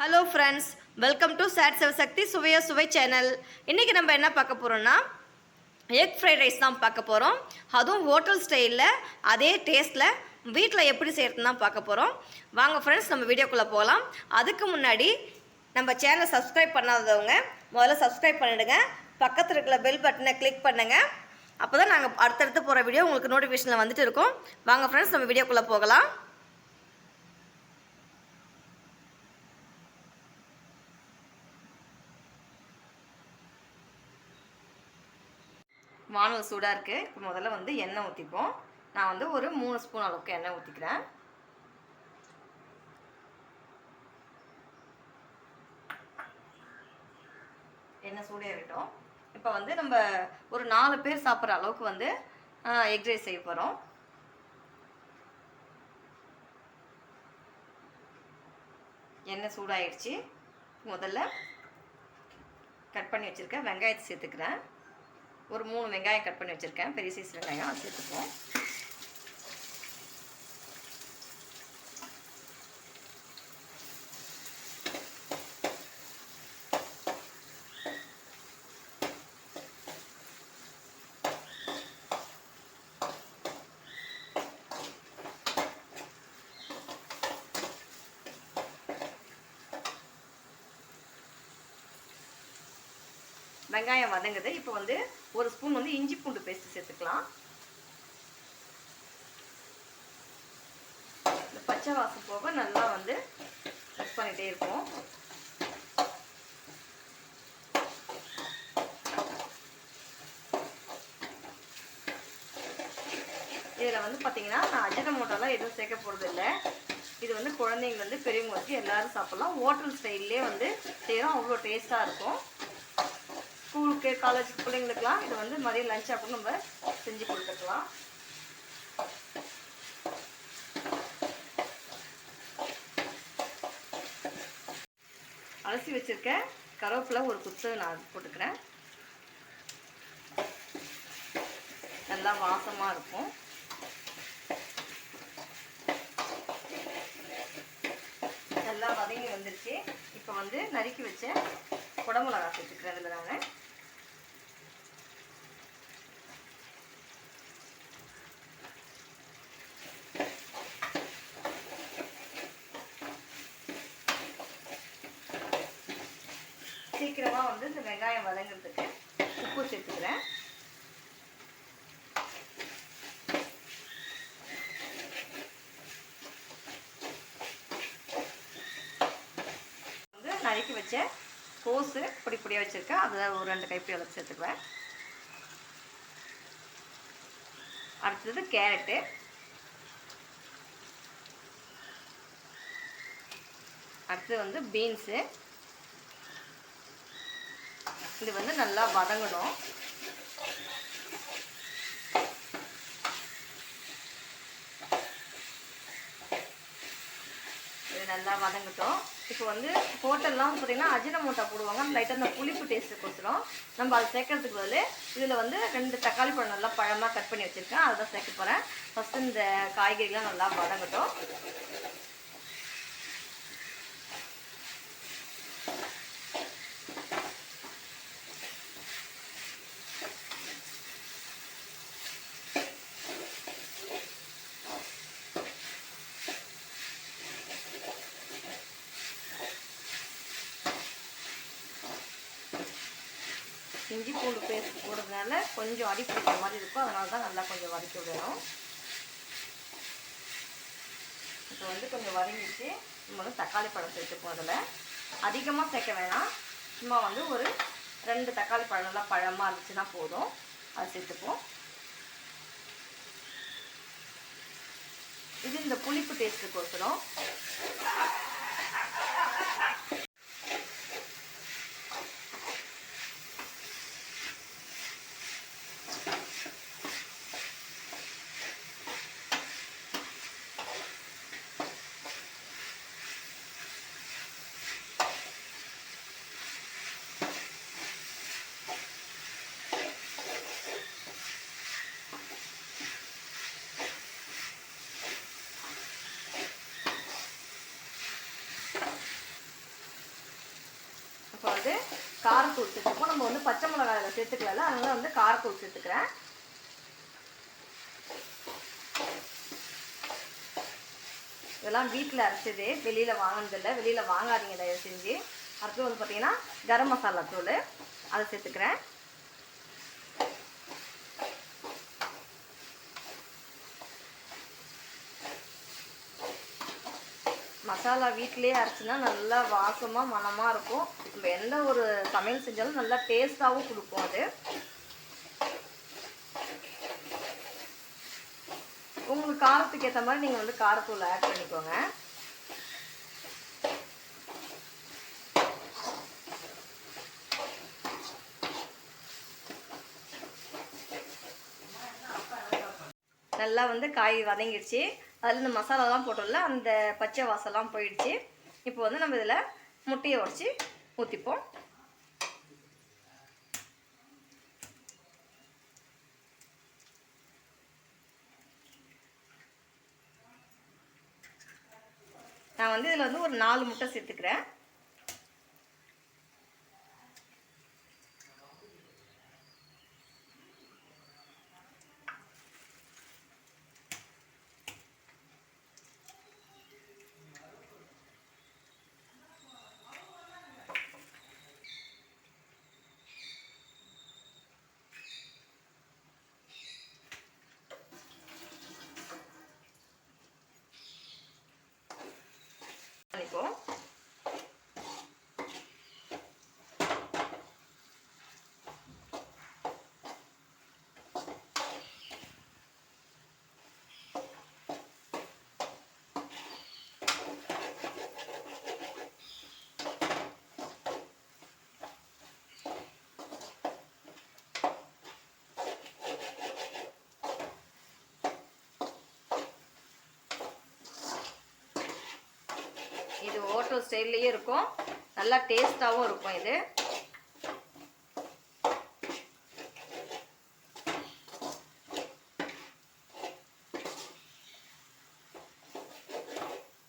Hello friends, welcome to chat Sivasakthi Suvaiyo Suvai channel. இன்றைக்கி நம்ம என்ன பார்க்க போகிறோம்னா எக் ஃப்ரைட் ரைஸ் தான் பார்க்க போகிறோம். அதுவும் ஹோட்டல் ஸ்டைலில் அதே டேஸ்ட்டில் வீட்டில் எப்படி செய்கிறதுன்னு தான் பார்க்க போகிறோம். வாங்க ஃப்ரெண்ட்ஸ், நம்ம வீடியோக்குள்ளே போகலாம். அதுக்கு முன்னாடி நம்ம சேனலை சப்ஸ்கிரைப் பண்ணாதவங்க முதல்ல சப்ஸ்கிரைப் பண்ணிவிடுங்க. பக்கத்தில் இருக்கிற பெல் பட்டனை கிளிக் பண்ணுங்கள். அப்போ தான் நாங்கள் அடுத்தடுத்து போகிற வீடியோ உங்களுக்கு நோட்டிஃபிகேஷனில் வந்துட்டு இருக்கோம். வாங்க ஃப்ரெண்ட்ஸ், நம்ம வீடியோக்குள்ளே போகலாம். வானல் சூடாக இருக்குது. இப்போ முதல்ல எண்ணெய் ஊற்றிப்போம். நான் ஒரு 3 ஸ்பூன் அளவுக்கு எண்ணெய் ஊற்றிக்கிறேன். எண்ணெய் சூடாகட்டும். இப்போ நம்ம ஒரு 4 பேர் சாப்பிட்ற அளவுக்கு எக் ரைஸ் செய்ய போகிறோம். எண்ணெய் சூடாகிடுச்சு. முதல்ல கட் பண்ணி வச்சுருக்கேன் வெங்காயத்தை சேர்த்துக்கிறேன். ஒரு 3 வெங்காயம் கட் பண்ணி வச்சுருக்கேன், பெரிய சைஸ் வெங்காயம். அது சேர்த்துப்போம். வெங்காயம் வதங்குது. இப்போ ஒரு ஸ்பூன் இஞ்சி பூண்டு பேஸ்ட் சேர்த்துக்கலாம். இந்த பச்சை வாசம் போக நல்லா மிக்ஸ் பண்ணிகிட்டே இருப்போம். இதில் பார்த்தீங்கன்னா நான் அஜினமோட்டோலாம் எதுவும் சேர்க்க போகிறது இல்லை. இது குழந்தைங்க பெரியவங்க வரைக்கும் எல்லோரும் சாப்பிட்லாம். ஹோட்டல் ஸ்டைல்லே செய்கிறோம். அவ்வளோ டேஸ்ட்டாக இருக்கும். ஸ்கூலுக்கு காலேஜ் பிள்ளைங்களுக்குலாம் இது மதியம் லஞ்ச் அப்படின்னு நம்ம செஞ்சு கொடுத்துக்கலாம். அலசி வச்சுருக்க கருவேப்பிலை ஒரு குத்து நான் போட்டுக்கிறேன். நல்லா வாசமாக இருக்கும். நல்லா வதங்கி வந்துருச்சு. இப்போ நறுக்கி வச்ச குடமிளகா சேர்த்துக்கிறேன். இதில் நான் சீக்கிரமாக இந்த வெங்காயம் வதங்கிறதுக்கு உப்பு சேர்த்துக்கிறேன். நறுக்கி வச்ச கோஸு பொடி பொடியாக வச்சுருக்கேன். அதில் ஒரு 2 கைப்பிடி அளவு சேர்த்துக்குவேன். அடுத்தது கேரட்டு, அடுத்தது பீன்ஸு. இது நல்லா வதங்கணும். இது நல்லா வதங்கட்டும். இப்போ ஹோட்டல்லாம் பார்த்தீங்கன்னா அஜினமோட்டோ போடுவாங்க. லைட்டாக அந்த புளிப்பு டேஸ்ட்டுக்கோசரம் நம்ம அதை சேர்க்கறதுக்கு பதில் இதில் 2 தக்காளி பழம் நல்லா பழமாக கட் பண்ணி வச்சுருக்கேன். அதை தான் சேர்க்க போகிறேன். ஃபஸ்ட்டு இந்த காய்கறிலாம் நல்லா வதங்கட்டும். இஞ்சி பூண்டு பேஸ்ட் போடுறதுனால கொஞ்சம் அடி பிடிக்கிற மாதிரி இருக்கும். அதனால தான் நல்லா கொஞ்சம் வதக்கி விடணும். இப்போ கொஞ்சம் வதங்கிச்சு. நம்ம தக்காளி பழம் சேர்த்துப்போம். அதில் அதிகமாக சேர்க்க வேணாம். சும்மா ஒரு 2 தக்காளி பழம் நல்லா பழமாக இருந்துச்சுன்னா போதும். அதை சேர்த்துப்போம். இது இந்த புளிப்பு டேஸ்ட்டுக்கோசரம். இப்போ வந்து காரத்தூள் சேர்த்துப்போம். நம்ம வந்து பச்சை மிளகாயில் சேர்த்துக்கல, அதனால வந்து காரத்தூள் சேர்த்துக்கிறேன். இதெல்லாம் வீட்டில் அரைச்சது, வெளியில் வாங்கினதில்லை. வெளியில் வாங்காதீங்க தயவு செஞ்சு. அடுத்து வந்து பார்த்திங்கன்னா கரம் மசாலா தூள் அதை சேர்த்துக்கிறேன். மசாலா வீட்டிலே அரைச்சினா நல்லா வாசமாக மணமாக இருக்கும். நம்ம எந்த ஒரு சமையல் செஞ்சாலும் நல்லா டேஸ்ட்டாகவும் கொடுக்கும். அது உங்களுக்கு காரத்துக்கு ஏற்ற மாதிரி நீங்கள் வந்து காரத்தூள் ஆட் பண்ணிக்கோங்க. நல்லா வந்து காய் வதங்கிடுச்சு. அதில் இந்த மசாலாலாம் போட்டோம்ல, அந்த பச்சை வாசம்லாம் போயிடுச்சு. இப்போ வந்து நம்ம இதில் முட்டையை உடச்சி ஊற்றிப்போம். நான் வந்து இதில் வந்து ஒரு 4 முட்டை சேர்த்துக்கிறேன். இப்போ இது ஹோட்டல் ஸ்டைல்லையே இருக்கும், நல்லா டேஸ்ட்டாகவும் இருக்கும். இது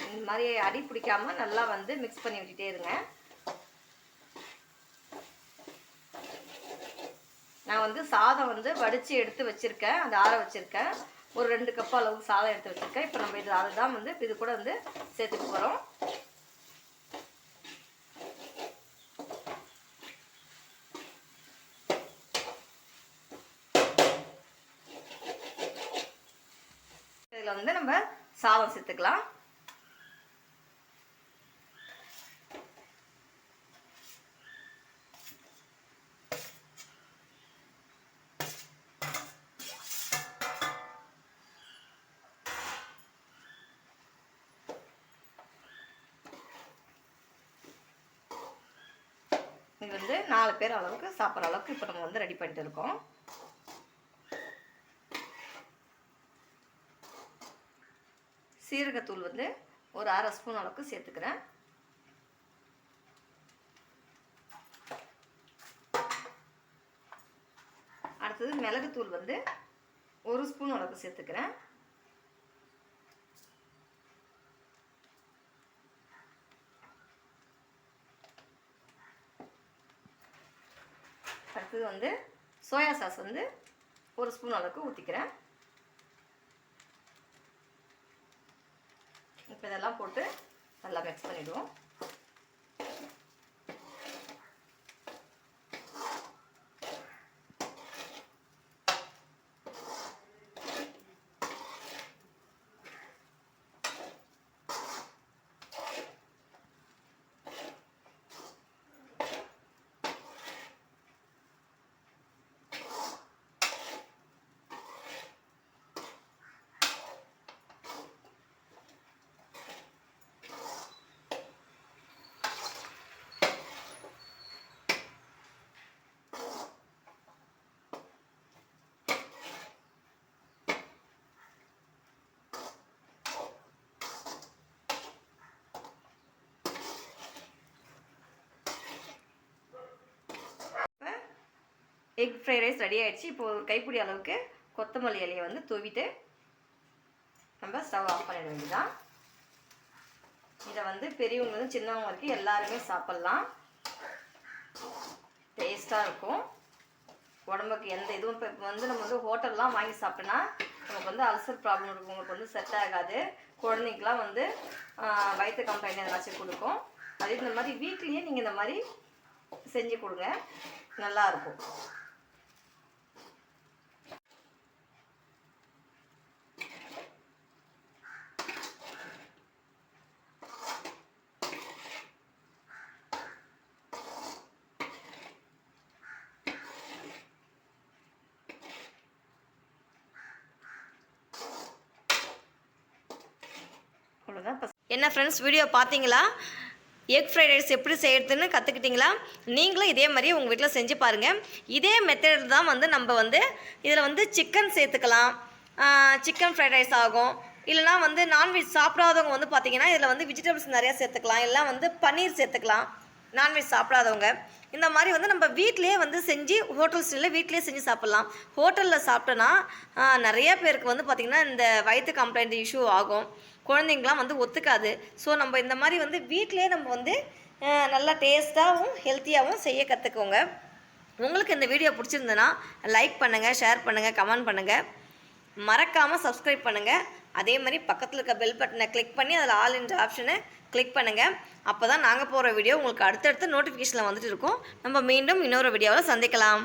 இந்த மாதிரி அடி பிடிக்காம நல்லா வந்து மிக்ஸ் பண்ணி விட்டுட்டே இருங்க. நான் வந்து சாதம் வந்து வடித்து எடுத்து வச்சுருக்கேன், அது ஆற வச்சுருக்கேன். ஒரு 2 கப் அளவுக்கு சாதம் எடுத்து வச்சுருக்கேன். இப்போ நம்ம இது அதுதான் வந்து இது கூட வந்து சேர்த்துக்க போகிறோம். இதில் வந்து நம்ம சாதம் சேர்த்துக்கலாம். இது வந்து 4 பேர் அளவுக்கு சாப்பிட்ற அளவுக்கு இப்போ நம்ம வந்து ரெடி பண்ணிட்டு இருக்கோம். சீரகத்தூள் வந்து ஒரு 1/2 ஸ்பூன் அளவுக்கு சேர்த்துக்கிறேன். அடுத்தது மிளகுத்தூள் வந்து 1 ஸ்பூன் அளவுக்கு சேர்த்துக்கிறேன். அடுத்தது வந்து சோயா சாஸ் வந்து 1 ஸ்பூன் அளவுக்கு ஊற்றிக்கிறேன். இப்போ இதெல்லாம் போட்டு நல்லா மிக்ஸ் பண்ணிவிடுவோம். எக் ஃப்ரைட் ரைஸ் ரெடி ஆகிடுச்சு. இப்போ ஒரு கைப்பிடி அளவுக்கு கொத்தமல்லி இலையை வந்து தூவிட்டு நம்ம ஸ்டவ் ஆஃப் பண்ணிட வேண்டியதான். இதை வந்து பெரியவங்க வந்து சின்னவங்க வரைக்கும் எல்லாருமே சாப்பிட்லாம். டேஸ்ட்டாக இருக்கும். உடம்புக்கு எந்த இதுவும் இப்போ வந்து நம்ம வந்து ஹோட்டல்லாம் வாங்கி சாப்பிட்டோன்னா நமக்கு வந்து அல்சர் ப்ராப்ளம் இருக்கும், உங்களுக்கு வந்து செட் ஆகாது. குழந்தைக்கெலாம் வந்து வயிற்று கம்ப்ளைண்ட் ஏதாச்சும் கொடுக்கும். அதே இந்த மாதிரி வீட்லேயே நீங்கள் இந்த மாதிரி செஞ்சு கொடுங்க, நல்லாயிருக்கும். என்ன ஃப்ரெண்ட்ஸ், வீடியோ பார்த்தீங்களா? எக் ஃப்ரைட் ரைஸ் எப்படி செய்யறதுன்னு கற்றுக்கிட்டிங்களா? நீங்களும் இதே மாதிரி உங்கள் வீட்டில் செஞ்சு பாருங்கள். இதே மெத்தட் தான் வந்து நம்ம வந்து இதில் வந்து சிக்கன் சேர்த்துக்கலாம், சிக்கன் ஃப்ரைட் ரைஸ் ஆகும். இல்லைனா வந்து நான்வெஜ் சாப்பிடாதவங்க வந்து பார்த்திங்கன்னா இதில் வந்து வெஜிடபிள்ஸ் நிறையா சேர்த்துக்கலாம், இல்லை வந்து பன்னீர் சேர்த்துக்கலாம். நான்வெஜ் சாப்பிடாதவங்க இந்த மாதிரி வந்து நம்ம வீட்டிலேயே வந்து செஞ்சு ஹோட்டல் ஸ்டைலில் வீட்டிலே செஞ்சு சாப்பிட்லாம். ஹோட்டலில் சாப்பிட்டோன்னா நிறையா பேருக்கு வந்து பார்த்திங்கன்னா இந்த வயிற்று கம்ப்ளைண்ட் இஷ்யூ ஆகும், குழந்தைங்களாம் வந்து ஒத்துக்காது. ஸோ நம்ம இந்த மாதிரி வந்து வீட்டிலே நம்ம வந்து நல்லா டேஸ்ட்டாகவும் ஹெல்த்தியாகவும் செய்ய கற்றுக்கோங்க. உங்களுக்கு இந்த வீடியோ பிடிச்சிருந்ததுன்னா லைக் பண்ணுங்கள், ஷேர் பண்ணுங்கள், கமெண்ட் பண்ணுங்கள், மறக்காமல் சப்ஸ்கிரைப் பண்ணுங்கள். அதே மாதிரி பக்கத்தில் இருக்க பெல் பட்டனை கிளிக் பண்ணி அதில் ஆல் என்ற ஆப்ஷனை கிளிக் பண்ணுங்கள். அப்போ தான் நாங்கள் போகிற வீடியோ உங்களுக்கு அடுத்தடுத்து நோட்டிஃபிகேஷனில் வந்துட்டு இருக்கும். நம்ம மீண்டும் இன்னொரு வீடியோவில் சந்திக்கலாம்.